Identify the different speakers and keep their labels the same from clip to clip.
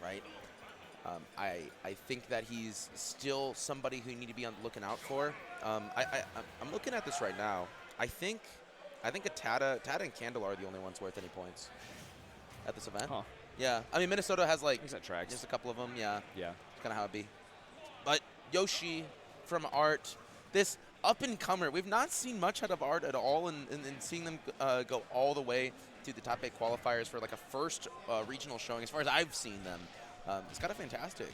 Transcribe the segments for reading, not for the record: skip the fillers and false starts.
Speaker 1: right? I think that he's still somebody who you need to be looking out for. I'm looking at this right now. I think Tata and Candle are the only ones worth any points at this event.
Speaker 2: Huh.
Speaker 1: Yeah, I mean Minnesota has like
Speaker 2: just
Speaker 1: a couple of them. Yeah,
Speaker 2: yeah.
Speaker 1: It's kind of how it be. But Yoshi from Art, this up-and-comer, we've not seen much out of Art at all, and seeing them go all the way to the top 8 qualifiers for like a first regional showing, as far as I've seen them, it's kind of fantastic.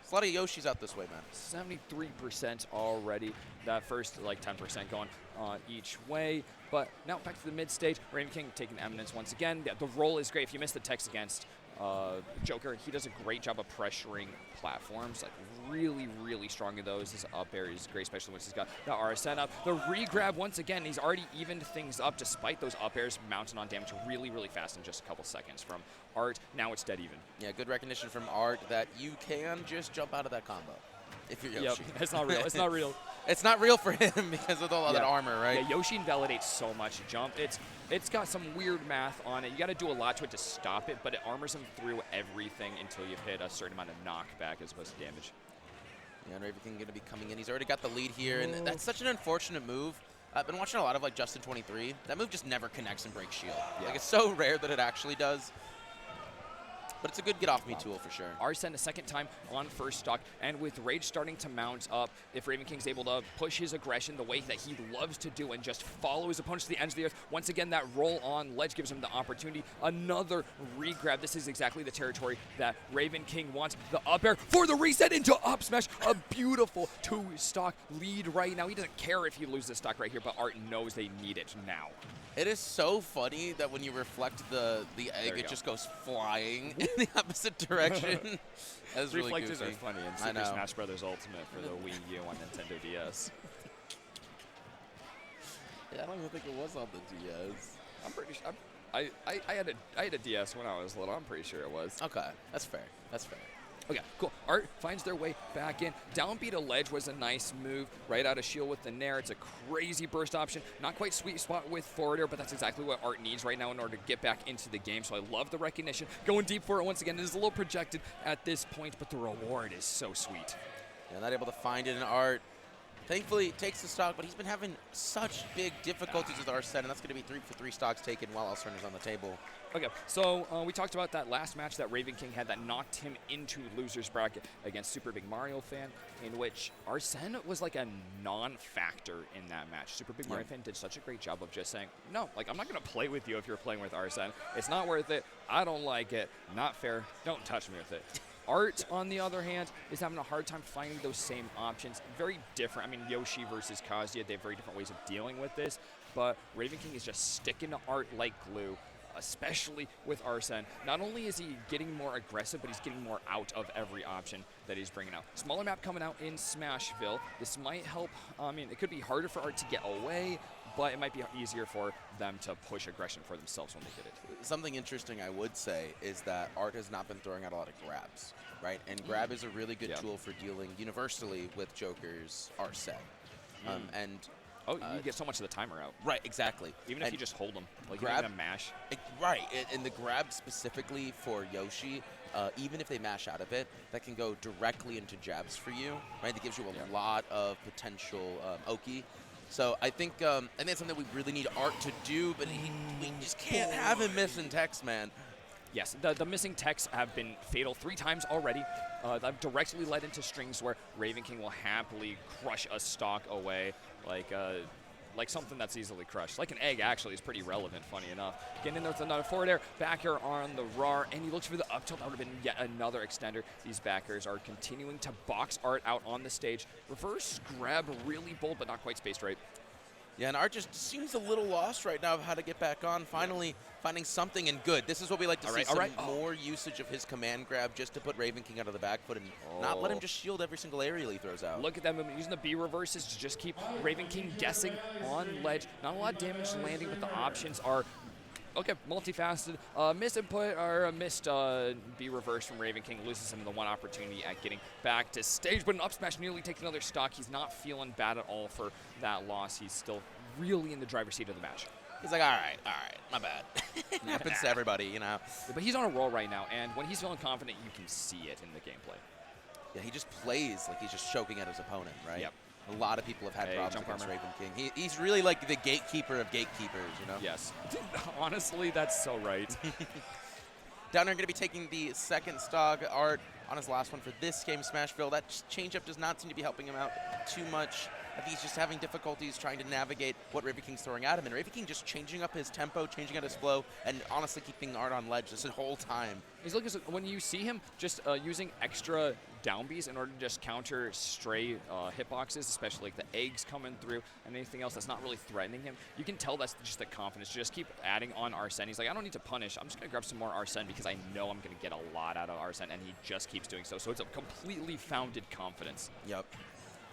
Speaker 1: There's a lot of Yoshis out this way, man.
Speaker 2: 73% already. That first, like, 10% going each way. But now back to the mid-stage. Ravenking taking eminence once again. The roll is great. If you miss the text against Joker, he does a great job of pressuring platforms. Like, really, really strong in those. His up air is great, especially once he's got the RSN up. The re-grab, once again, he's already evened things up despite those up airs mounting on damage really, really fast in just a couple seconds from Art. Now it's dead even.
Speaker 1: Yeah, good recognition from Art that you can just jump out of that combo if you're Yoshi.
Speaker 2: Yep, it's not real. It's not real.
Speaker 1: It's not real for him because of all that armor, right?
Speaker 2: Yeah, Yoshi invalidates so much jump. It's got some weird math on it. You got to do a lot to it to stop it, but it armors him through everything until you've hit a certain amount of knockback as opposed to damage.
Speaker 1: Yeah, and Ravenking going to be coming in. He's already got the lead here, and that's such an unfortunate move. I've been watching a lot of like Justin 23. That move just never connects and breaks shield. Yeah. Like, it's so rare that it actually does. But it's a good get-off-me tool for sure.
Speaker 2: Arsene a second time on first stock, and with Rage starting to mount up, if Ravenking's able to push his aggression the way that he loves to do and just follow his opponents to the ends of the earth, once again, that roll on ledge gives him the opportunity. Another re-grab. This is exactly the territory that Ravenking wants. The up air for the reset into up smash. A beautiful 2-stock lead right now. He doesn't care if he loses the stock right here, but Art knows they need it now.
Speaker 1: It is so funny that when you reflect the egg, it just goes flying in the opposite direction. That's really
Speaker 2: Reflectors
Speaker 1: goofy.
Speaker 2: are funny in Super Smash Bros. Ultimate for the Wii U on Nintendo DS.
Speaker 1: Yeah, I don't even think it was on the DS.
Speaker 2: I'm pretty sure. I had a DS when I was little. I'm pretty sure it was.
Speaker 1: Okay, that's fair. That's fair.
Speaker 2: Okay, cool. Art finds their way back in. Down B to ledge was a nice move. Right out of shield with the Nair. It's a crazy burst option. Not quite sweet spot with forward air, but that's exactly what Art needs right now in order to get back into the game. So I love the recognition. Going deep for it once again. It is a little projected at this point, but the reward is so sweet.
Speaker 1: Yeah, not able to find it in Art. Thankfully, it takes the stock, but he's been having such big difficulties with Arsene, and that's going to be 3 for 3 stocks taken while Arsene is on the table.
Speaker 2: Okay, so we talked about that last match that Ravenking had that knocked him into loser's bracket against Super Big Mario Fan, in which Arsene was like a non-factor in that match. Super Big Mario Fan did such a great job of just saying, no, like, I'm not going to play with you if you're playing with Arsene. It's not worth it. I don't like it. Not fair. Don't touch me with it. Art, on the other hand, is having a hard time finding those same options. Very different. I mean, Yoshi versus Kazuya, they have very different ways of dealing with this, but Ravenking is just sticking to Art like glue, especially with Arsene. Not only is he getting more aggressive, but he's getting more out of every option that he's bringing out. Smaller map coming out in Smashville. This might help. I mean, it could be harder for Art to get away, but it might be easier for them to push aggression for themselves when they get it.
Speaker 1: Something interesting I would say is that Art has not been throwing out a lot of grabs, right? And grab is a really good tool for dealing universally with Joker's Arsene.
Speaker 2: Oh, you get so much of the timer out.
Speaker 1: Right, exactly.
Speaker 2: Even if you just hold them, like
Speaker 1: grab,
Speaker 2: even a mash.
Speaker 1: Right, and the grab specifically for Yoshi, even if they mash out of it, that can go directly into jabs for you, right? That gives you a lot of potential Oki. So I think that's something we really need Art to do, but we just can't have him missing text, man.
Speaker 2: Yes, the missing techs have been fatal 3 times already. That directly led into strings where Ravenking will happily crush a stock away, like something that's easily crushed. Like an egg, actually, is pretty relevant, funny enough. Getting in there with another forward air, back air on the RAR, and he looks for the up tilt. That would have been yet another extender. These backers are continuing to box Art out on the stage. Reverse grab, really bold, but not quite spaced right.
Speaker 1: Yeah, and Art just seems a little lost right now of how to get back on. Finally finding something and good. This is what we like to see, some more usage of his command grab just to put Ravenking out of the back foot and not let him just shield every single aerial he throws out.
Speaker 2: Look at that movement, using the B reverses to just keep Ravenking guessing on ledge. Not a lot of damage landing, but the options are multifaceted. Missed input or a missed B reverse from Ravenking loses him the one opportunity at getting back to stage, but an up smash nearly takes another stock. He's not feeling bad at all for that loss. He's still really in the driver's seat of the match.
Speaker 1: He's like, all right, my bad. It happens to everybody, you know.
Speaker 2: But he's on a roll right now, and when he's feeling confident, you can see it in the gameplay.
Speaker 1: Yeah, he just plays like he's just choking at his opponent, right?
Speaker 2: Yep.
Speaker 1: A lot of people have had problems
Speaker 2: jump
Speaker 1: against
Speaker 2: armor.
Speaker 1: Ravenking. He's really like the gatekeeper of gatekeepers, you know?
Speaker 2: Yes. Honestly, that's so right.
Speaker 1: Down there going to be taking the second stock. Art on his last one for this game, Smashville. That changeup does not seem to be helping him out too much. I think he's just having difficulties trying to navigate what Ravenking's throwing at him. And Ravenking just changing up his tempo, changing out his flow, and honestly keeping Art on ledge this whole time.
Speaker 2: He's looking, when you see him just using extra down Bs in order to just counter stray hitboxes, especially like the eggs coming through and anything else that's not really threatening him, you can tell that's just the confidence to just keep adding on Arsene. He's like, I don't need to punish. I'm just going to grab some more Arsene because I know I'm going to get a lot out of Arsene, and he just keeps doing so. So it's a completely founded confidence.
Speaker 1: Yep.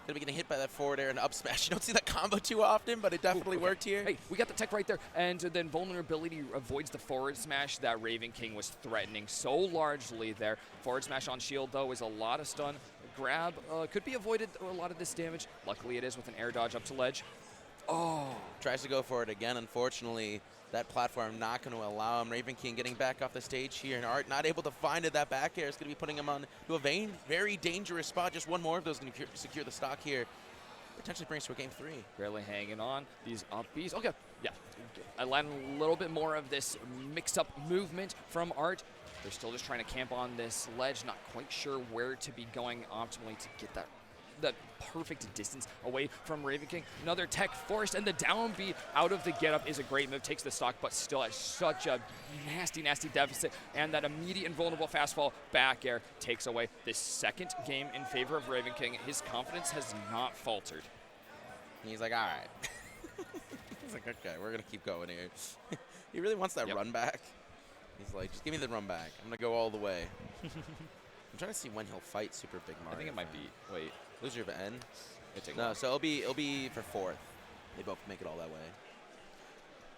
Speaker 1: Gonna be getting hit by that forward air and up smash. You don't see that combo too often, but it definitely worked here.
Speaker 2: Hey, we got the tech right there, and then vulnerability avoids the forward smash that Ravenking was threatening so largely there. Forward smash on shield, though, is a lot of stun. Grab could be avoided a lot of this damage. Luckily, it is with an air dodge up to ledge. Oh.
Speaker 1: Tries to go for it again. Unfortunately, that platform not going to allow him. Ravenking getting back off the stage here, and Art not able to find it. That back air is going to be putting him on to a very dangerous spot. Just one more of those going to secure the stock here. Potentially brings to a game 3.
Speaker 2: Barely hanging on. These up Bs. Okay, yeah. I land a little bit more of this mix-up movement from Art. They're still just trying to camp on this ledge, not quite sure where to be going optimally to get that perfect distance away from Ravenking. Another tech forced, and the down B out of the getup is a great move. Takes the stock, but still at such a nasty, nasty deficit. And that immediate and vulnerable fast fall back air takes away this second game in favor of Ravenking. His confidence has not faltered.
Speaker 1: He's like, all right. He's like, okay, we're going to keep going here. He really wants that run back. He's like, just give me the run back. I'm going to go all the way. I'm trying to see when he'll fight Super Big Mario.
Speaker 2: I think it might be, wait.
Speaker 1: Loser of N? No, so it'll be for 4th. They both make it all that way.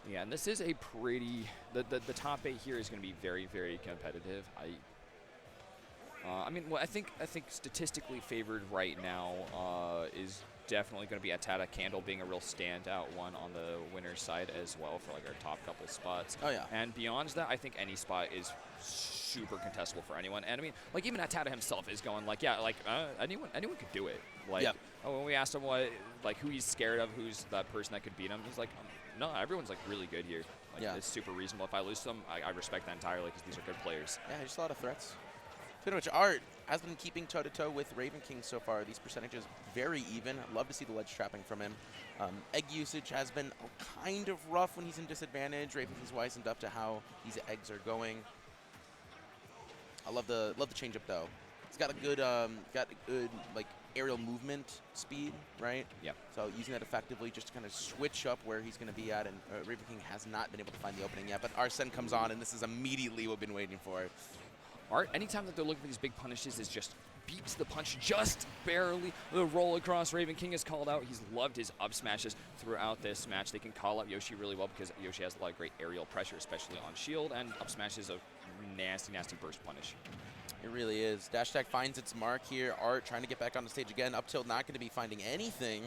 Speaker 2: Yeah, and this is a pretty, the top 8 here is going to be very, very competitive. I mean, well, I think statistically favored right now is definitely going to be Atata Candle being a real standout one on the winner's side as well for like our top couple spots.
Speaker 1: Oh yeah.
Speaker 2: And beyond that, I think any spot is super contestable for anyone. And I mean, like even Atata himself is going like, yeah, like anyone could do it. Like when we asked him who he's scared of, who's that person that could beat him, he's like, no, everyone's like really good here. Like, it's super reasonable. If I lose them, I respect that entirely because these are good players.
Speaker 1: Yeah, just a lot of threats. Pretty much Art has been keeping toe-to-toe with Ravenking so far. These percentages very even. Love to see the ledge trapping from him. Egg usage has been kind of rough when he's in disadvantage. Ravenking's wisened up to how these eggs are going. I love the change-up though. He's got a good like aerial movement speed, right?
Speaker 2: Yeah.
Speaker 1: So using that effectively just to kind of switch up where he's going to be at, and Ravenking has not been able to find the opening yet. But Arsene comes on, and this is immediately what we've been waiting for.
Speaker 2: Art, anytime that they're looking for these big punishes, is just beats the punch just barely. The roll across Ravenking is called out. He's loved his up smashes throughout this match. They can call out Yoshi really well because Yoshi has a lot of great aerial pressure, especially on shield, and up smash is a nasty, nasty burst punish.
Speaker 1: It really is. Dash attack finds its mark here. Art trying to get back on the stage again. Up tilt not going to be finding anything.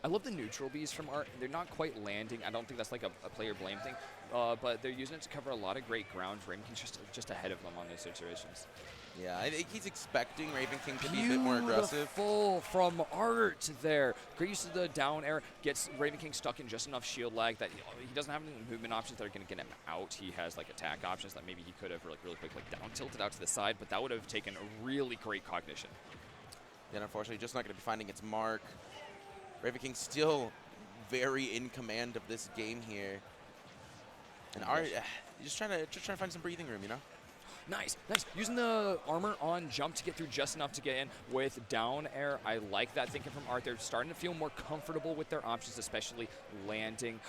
Speaker 2: I love the neutral Bs from Art. They're not quite landing. I don't think that's like a player blame thing. But they're using it to cover a lot of great ground. Ravenking's just ahead of them on those situations.
Speaker 1: Yeah, I think he's expecting Ravenking to be a bit more aggressive.
Speaker 2: Beautiful from Art there. Great use of the down air. Gets Ravenking stuck in just enough shield lag that he doesn't have any movement options that are going to get him out. He has like attack options that maybe he could have really quick like down tilted out to the side, but that would have taken a really great cognition.
Speaker 1: Yeah, unfortunately, just not going to be finding its mark. Ravenking still very in command of this game here. And Art, just trying to find some breathing room, you know?
Speaker 2: Nice, nice. Using the armor on jump to get through just enough to get in with down air. I like that thinking from Art. They're starting to feel more comfortable with their options, especially landing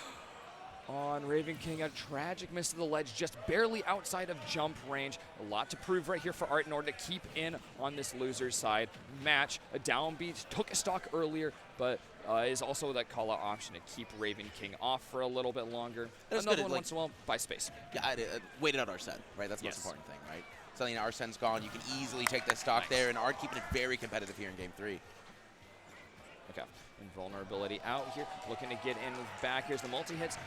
Speaker 2: on Ravenking. A tragic miss to the ledge, just barely outside of jump range. A lot to prove right here for Art in order to keep in on this loser's side match. A down beat, took a stock earlier, but is also that call-out option to keep Ravenking off for a little bit longer. Another one once in a while, buy space.
Speaker 1: Yeah, waited out Arsene, right? That's the most important thing, right? So, you know, Arsene's gone. You can easily take that stock there, and Art keeping it very competitive here in Game 3.
Speaker 2: Okay, invulnerability out here. Looking to get in with back. Here's the multi-hits.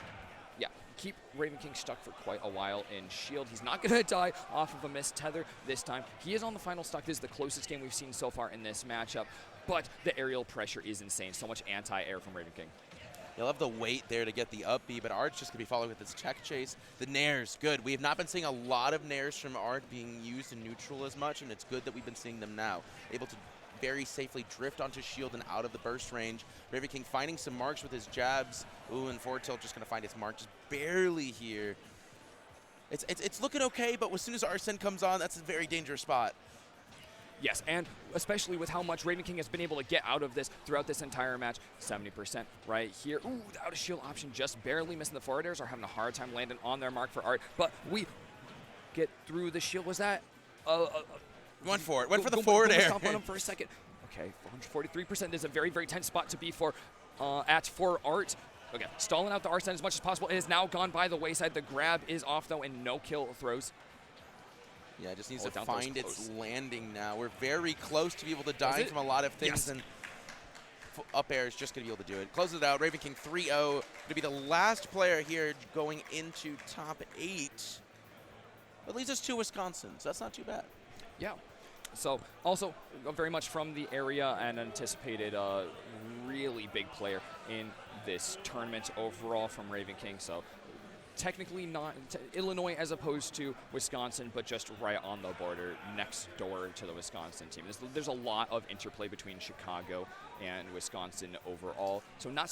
Speaker 2: Yeah, keep Ravenking stuck for quite a while in shield. He's not going to die off of a missed tether this time. He is on the final stock. This is the closest game we've seen so far in this matchup, but the aerial pressure is insane. So much anti-air from Ravenking.
Speaker 1: You'll have the weight there to get the up B, but Art's just going to be following with his check chase. The nairs, good. We have not been seeing a lot of nairs from Art being used in neutral as much, and it's good that we've been seeing them now. Able to very safely drift onto shield and out of the burst range. Ravenking finding some marks with his jabs. Ooh, and forward tilt just going to find his mark just barely here. It's looking okay, but as soon as Arsene comes on, that's a very dangerous spot.
Speaker 2: Yes, and especially with how much Ravenking has been able to get out of this throughout this entire match. 70% right here. Ooh, the out of shield option just barely missing. The forward airs are having a hard time landing on their mark for Art, but we get through the shield. Was that
Speaker 1: Went for it. Went for the forward air.
Speaker 2: Stop on him for a second. Okay, 143% is a very, very tense spot to be for Art. Okay, stalling out the Arsene as much as possible. It has now gone by the wayside. The grab is off, though, and no kill throws.
Speaker 1: Yeah, it just needs to find its landing now. We're very close to be able to die from a lot of things, and up air is just going to be able to do it. Closes it out. Ravenking 3-0. Going to be the last player here going into top 8. That leads us to Wisconsin, so that's not too bad.
Speaker 2: Yeah. So also very much from the area and anticipated a really big player in this tournament overall from Ravenking. So technically not Illinois as opposed to Wisconsin, but just right on the border next door to the Wisconsin team. There's a lot of interplay between Chicago and Wisconsin overall. So not